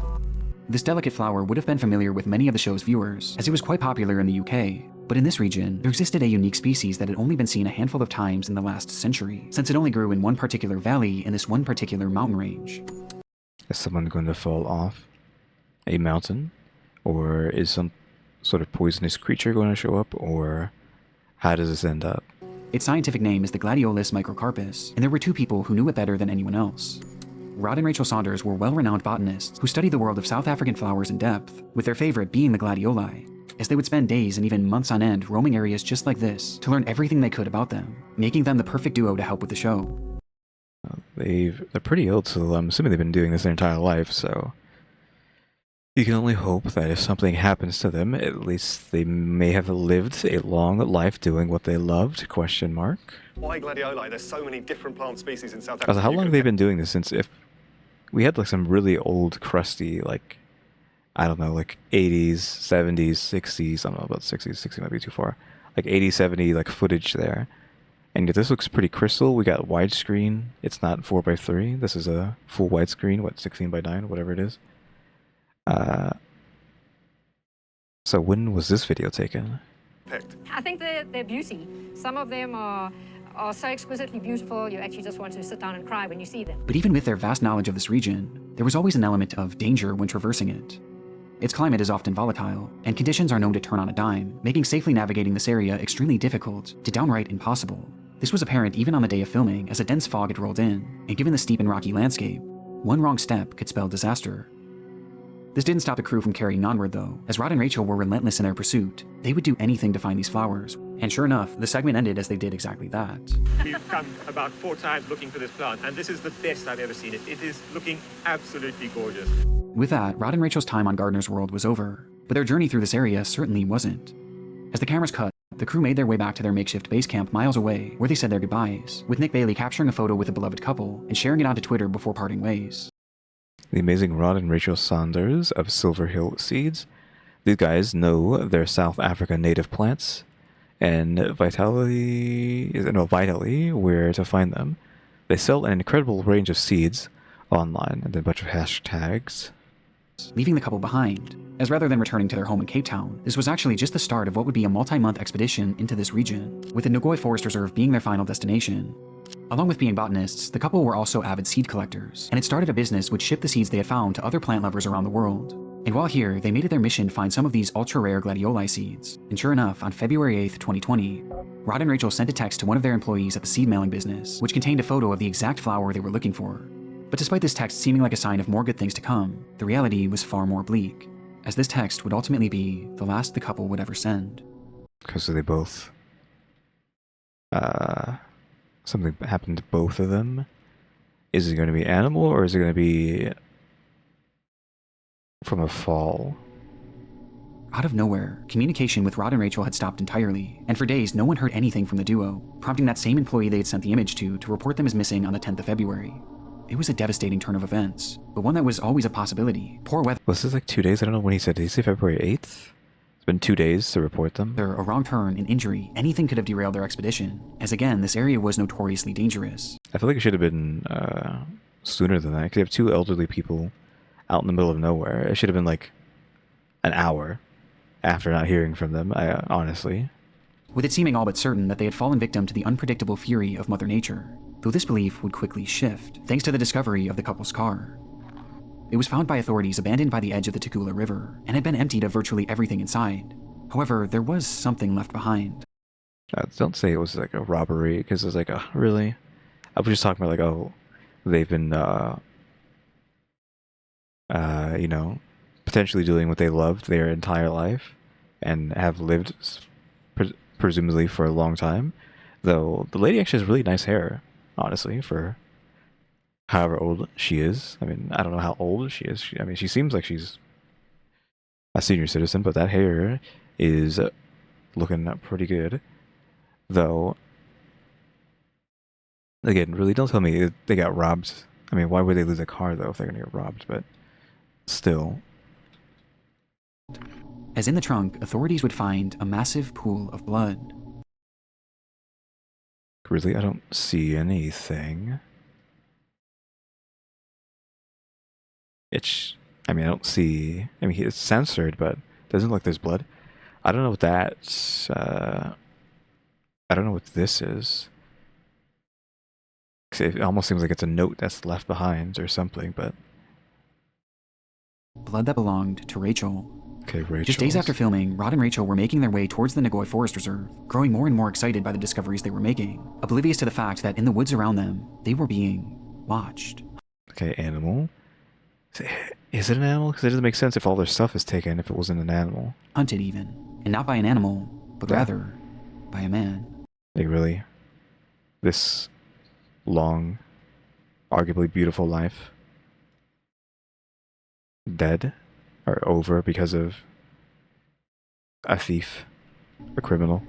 This delicate flower would have been familiar with many of the show's viewers, as it was quite popular in the UK. But in this region, there existed a unique species that had only been seen a handful of times in the last century, since it only grew in one particular valley in this one particular mountain range. Is someone going to fall off a mountain? Or is some sort of poisonous creature going to show up? Or how does this end up? Its scientific name is the Gladiolus microcarpus, and there were two people who knew it better than anyone else. Rod and Rachel Saunders were well-renowned botanists who studied the world of South African flowers in depth, with their favorite being the gladioli, as they would spend days and even months on end roaming areas just like this to learn everything they could about them, making them the perfect duo to help with the show. They're pretty old, so I'm assuming they've been doing this their entire life, so you can only hope that if something happens to them, at least they may have lived a long life doing what they loved, ? Why gladioli? There's so many different plant species in South Africa. Also, how long have they been doing this? Since if we had like some really old, crusty, like, I don't know, like 80s, 70s, 60s, I don't know about 60s, 60 might be too far, like 80, 70, like footage there. And yet this looks pretty crystal. We got widescreen. It's not 4:3. This is a full widescreen, what, 16:9, whatever it is. So when was this video taken? I think they're beauty. Some of them are so exquisitely beautiful, you actually just want to sit down and cry when you see them. But even with their vast knowledge of this region, there was always an element of danger when traversing it. Its climate is often volatile, and conditions are known to turn on a dime, making safely navigating this area extremely difficult to downright impossible. This was apparent even on the day of filming as a dense fog had rolled in, and given the steep and rocky landscape, one wrong step could spell disaster. This didn't stop the crew from carrying onward though, as Rod and Rachel were relentless in their pursuit. They would do anything to find these flowers, and sure enough, the segment ended as they did exactly that. We've come about 4 times looking for this plant, and this is the best I've ever seen it. It is looking absolutely gorgeous. With that, Rod and Rachel's time on Gardener's World was over, but their journey through this area certainly wasn't. As the cameras cut, the crew made their way back to their makeshift base camp miles away, where they said their goodbyes, with Nick Bailey capturing a photo with a beloved couple and sharing it onto Twitter before parting ways. The amazing Rod and Rachel Saunders of Silver Hill Seeds. These guys know their South Africa native plants and vitally where to find them. They sell an incredible range of seeds online and then a bunch of hashtags. Leaving the couple behind, as rather than returning to their home in Cape Town, this was actually just the start of what would be a multi-month expedition into this region, with the Ngoi Forest Reserve being their final destination. Along with being botanists, the couple were also avid seed collectors, and had started a business which shipped the seeds they had found to other plant lovers around the world. And while here, they made it their mission to find some of these ultra-rare gladioli seeds. And sure enough, on February 8th, 2020, Rod and Rachel sent a text to one of their employees at the seed mailing business, which contained a photo of the exact flower they were looking for. But despite this text seeming like a sign of more good things to come, the reality was far more bleak, as this text would ultimately be the last the couple would ever send. Because they both... something happened to both of them. Is it going to be animal, or is it going to be from a fall? Out of nowhere, communication with Rod and Rachel had stopped entirely, and for days no one heard anything from the duo, prompting that same employee they had sent the image to report them as missing on the 10th of February. It was a devastating turn of events, but one that was always a possibility. Poor weather. Was this like 2 days? I don't know when he said. Did he say February 8th? It's been 2 days to report them. A wrong turn, an injury, anything could have derailed their expedition, as again, this area was notoriously dangerous. I feel like it should have been sooner than that, because you have 2 elderly people out in the middle of nowhere. It should have been like an hour after not hearing from them, honestly. With it seeming all but certain that they had fallen victim to the unpredictable fury of Mother Nature, though this belief would quickly shift, thanks to the discovery of the couple's car. It was found by authorities abandoned by the edge of the Tugela River, and had been emptied of virtually everything inside. However, there was something left behind. Don't say it was like a robbery, because it's like, really? I was just talking about like, oh, they've been, you know, potentially doing what they loved their entire life, and have lived presumably for a long time. Though the lady actually has really nice hair, honestly, for however old she is. I mean, I don't know how old she is. I mean, she seems like she's a senior citizen, but that hair is looking pretty good. Though, again, really don't tell me they got robbed. I mean, why would they lose a car, though, if they're going to get robbed? But still. As in the trunk, authorities would find a massive pool of blood. Really? I don't see anything. I mean, I don't see... I mean, it's censored, but it doesn't look like there's blood. I don't know what that's... I don't know what this is. It almost seems like it's a note that's left behind or something, but... Blood that belonged to Rachel. Okay, Rachel. Just days after filming, Rod and Rachel were making their way towards the Nagoy Forest Reserve, growing more and more excited by the discoveries they were making, oblivious to the fact that in the woods around them, they were being watched. Okay, animal. Is it an animal? Because it doesn't make sense if all their stuff is taken if it wasn't an animal. Hunted even. And not by an animal, but rather by a man. Like, really? This long, arguably beautiful life dead or over because of a thief, a criminal.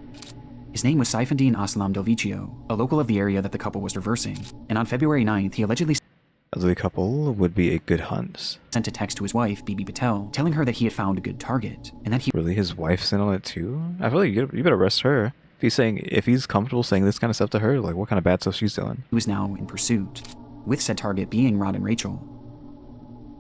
His name was Saifandine Aslam Delvicio, a local of the area that the couple was traversing, and on February 9th, he allegedly The couple would be a good hunt. Sent a text to his wife, Bibi Patel, telling her that he had found a good target, and that he... Really? His wife's in on it too? I feel like you better arrest her. If he's comfortable saying this kind of stuff to her, like what kind of bad stuff she's doing? He was now in pursuit, with said target being Rod and Rachel.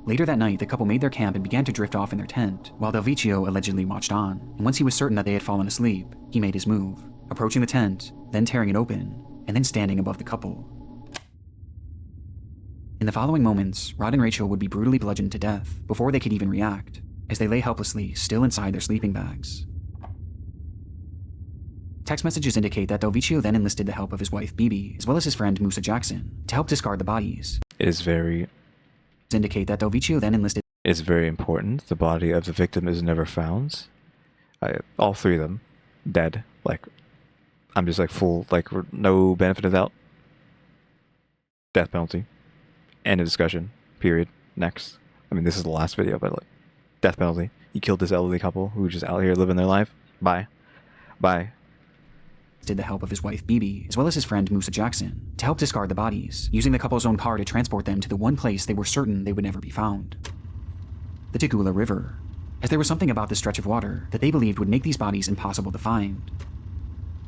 Later that night, the couple made their camp and began to drift off in their tent, while Delvicio allegedly watched on, and once he was certain that they had fallen asleep, he made his move, approaching the tent, then tearing it open, and then standing above the couple. In the following moments, Rod and Rachel would be brutally bludgeoned to death before they could even react, as they lay helplessly, still inside their sleeping bags. Text messages indicate that Delvicio then enlisted the help of his wife Bibi, as well as his friend Musa Jackson, to help discard the bodies. It is very It's very important. The body of the victim is never found. All three of them dead. Like, I'm just like full, like no benefit of doubt. Death penalty. End of discussion. Period. Next. I mean, this is the last video, but like, death penalty. You killed this elderly couple who were just out here living their life. Bye. Bye. Did the help of his wife Bibi, as well as his friend Musa Jackson, to help discard the bodies, using the couple's own car to transport them to the one place they were certain they would never be found. The Tagula River, as there was something about this stretch of water that they believed would make these bodies impossible to find.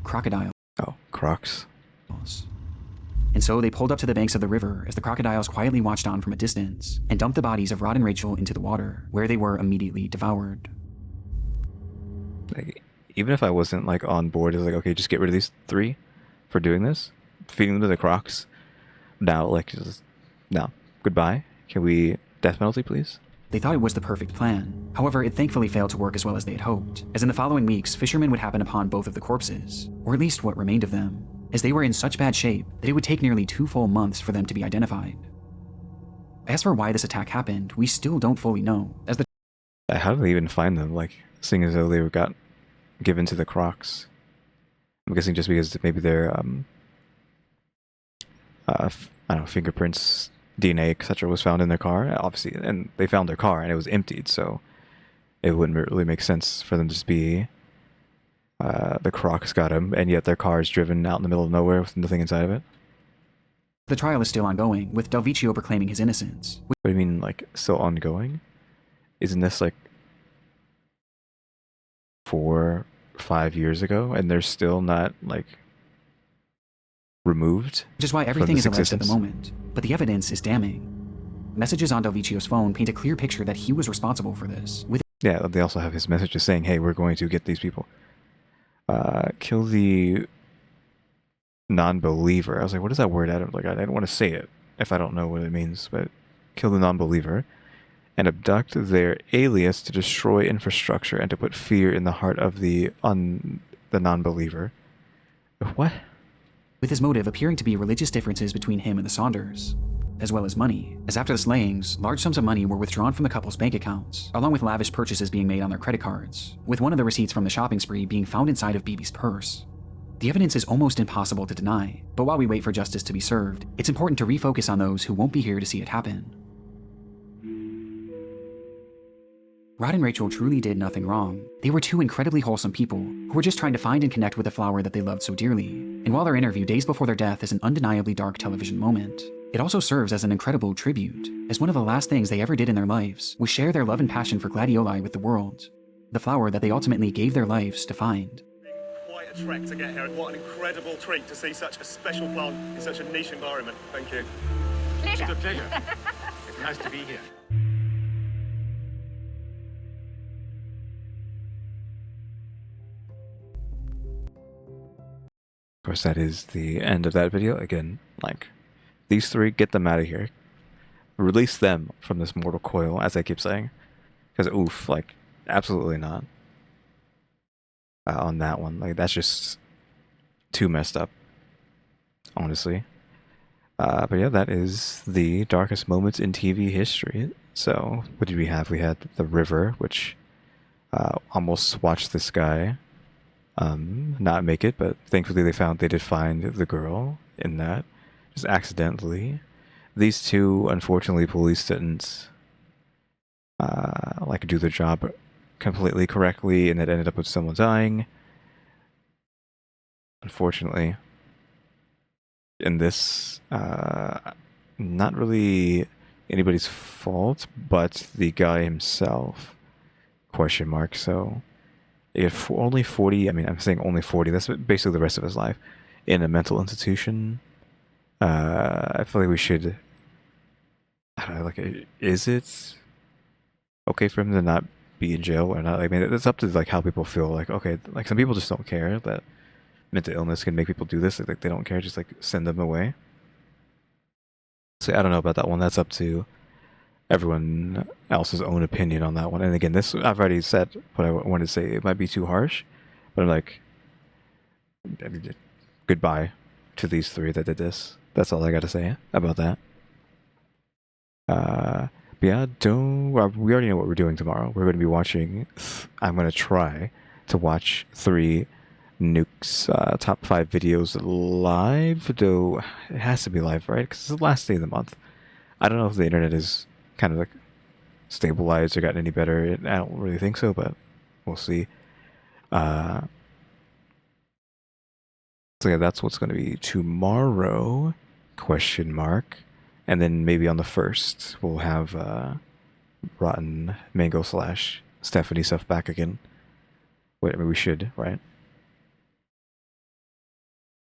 Crocodiles. Oh, crocs. And so they pulled up to the banks of the river as the crocodiles quietly watched on from a distance and dumped the bodies of Rod and Rachel into the water, where they were immediately devoured. Like, even if I wasn't like on board, it's like, okay, just get rid of these three for doing this, feeding them to the crocs. Now, like, just, no, goodbye. Can we death penalty, please? They thought it was the perfect plan. However, it thankfully failed to work as well as they had hoped, as in the following weeks, fishermen would happen upon both of the corpses, or at least what remained of them, as they were in such bad shape that it would take nearly 2 full months for them to be identified. As for why this attack happened, we still don't fully know, as the... How did they even find them? Like, seeing as though they got given to the crocs. I'm guessing just because maybe their, I don't know, fingerprints, DNA, etc. was found in their car, obviously, and they found their car and it was emptied, so it wouldn't really make sense for them to just be the crocs got him, and yet their car is driven out in the middle of nowhere with nothing inside of it. The trial is still ongoing, with Delvicio proclaiming his innocence. What do you mean, like, still ongoing? Isn't this, like, 4 or 5 years ago, and they're still not, like, removed? Which is why everything is alleged at the moment, but the evidence is damning. Messages on Delvicio's phone paint a clear picture that he was responsible for this. Yeah, they also have his messages saying, hey, we're going to get these people. Kill the non-believer. I was like, what is that word? I didn't want to say it if I don't know what it means, but kill the non-believer and abduct their alias to destroy infrastructure and to put fear in the heart of the non-believer. What? With his motive appearing to be religious differences between him and the Saunders, as well as money, as after the slayings, large sums of money were withdrawn from the couple's bank accounts, along with lavish purchases being made on their credit cards, with one of the receipts from the shopping spree being found inside of Bibi's purse. The evidence is almost impossible to deny, but while we wait for justice to be served, it's important to refocus on those who won't be here to see it happen. Rod and Rachel truly did nothing wrong. They were two incredibly wholesome people who were just trying to find and connect with the flower that they loved so dearly. And while their interview days before their death is an undeniably dark television moment, it also serves as an incredible tribute, as one of the last things they ever did in their lives was share their love and passion for gladioli with the world, the flower that they ultimately gave their lives to find. Quite a trek to get here, and what an incredible treat to see such a special plant in such a niche environment. Thank you. Pleasure. It's a pleasure. It's nice to be here. Of course, that is the end of that video. Again, like, these three, get them out of here. Release them from this mortal coil, as I keep saying. Because, oof, like, absolutely not. On that one. Like, that's just too messed up, honestly. But yeah, that is the darkest moments in TV history. So, what did we have? We had the river, which almost watched this guy not make it, but thankfully they did find the girl in that, just accidentally. These two, unfortunately, police didn't like do their job completely correctly, and it ended up with someone dying, unfortunately. In this, not really anybody's fault, but the guy himself, question mark. So if only 40, I mean, I'm saying only 40, that's basically the rest of his life in a mental institution. I feel like we should, I don't know, like, is it okay for him to not be in jail or not? I mean, it's up to like how people feel. Like, okay, like some people just don't care that mental illness can make people do this. Like they don't care, just like send them away. So I don't know about that one. That's up to everyone else's own opinion on that one. And again, this, I've already said what I wanted to say. It might be too harsh, but I'm like, I mean, goodbye to these three that did this. That's all I got to say about that. But yeah, we already know what we're doing tomorrow. We're going to be watching, I'm going to try to watch 3 Nuke's top 5 videos live, though it has to be live, right? Because it's the last day of the month. I don't know if the internet is kind of like stabilized or gotten any better. I don't really think so, but we'll see. So yeah, that's what's going to be tomorrow, question mark. And then maybe on the 1st, we'll have Rotten Mango / Stephanie stuff back again. Wait, I mean, we should, right?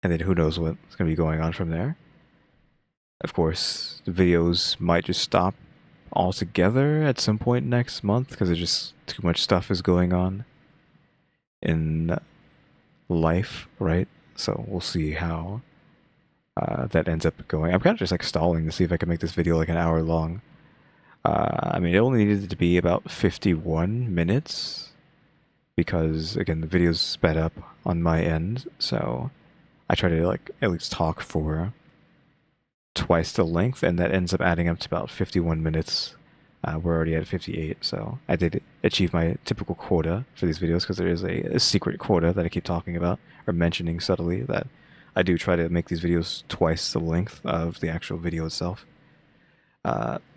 And then who knows what's going to be going on from there. Of course, the videos might just stop altogether at some point next month because there's just too much stuff is going on in life, right? So we'll see how that ends up going. I'm kind of just like stalling to see if I can make this video like an hour long. I mean, it only needed to be about 51 minutes because, again, the video's sped up on my end, so I try to like at least talk for twice the length, and that ends up adding up to about 51 minutes. We're already at 58, so I did achieve my typical quota for these videos because there is a secret quota that I keep talking about or mentioning subtly, that I do try to make these videos twice the length of the actual video itself.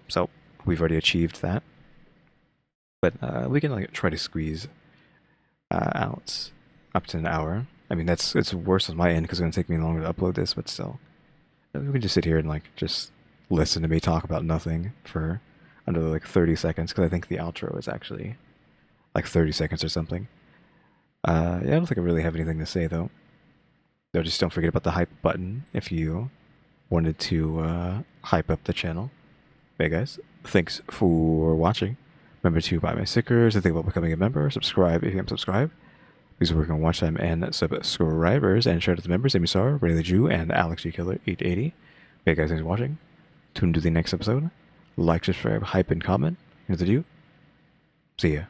So we've already achieved that, but we can like try to squeeze out up to an hour. I mean, it's worse on my end because it's going to take me longer to upload this, but still. We can just sit here and like just listen to me talk about nothing for under like 30 seconds because I think the outro is actually like 30 seconds or something. Yeah, I don't think I really have anything to say though. So just don't forget about the hype button if you wanted to hype up the channel. Hey guys, thanks for watching. Remember to buy my stickers and think about becoming a member. Subscribe if you haven't subscribed. Please work on watch time and subscribers, and shout out to the members, EmmyStarr, RaleyDrew, and alexgkiller 880. Hey guys, thanks for watching. Tune into the next episode. Like, subscribe, hype, and comment. Here's the do. See ya.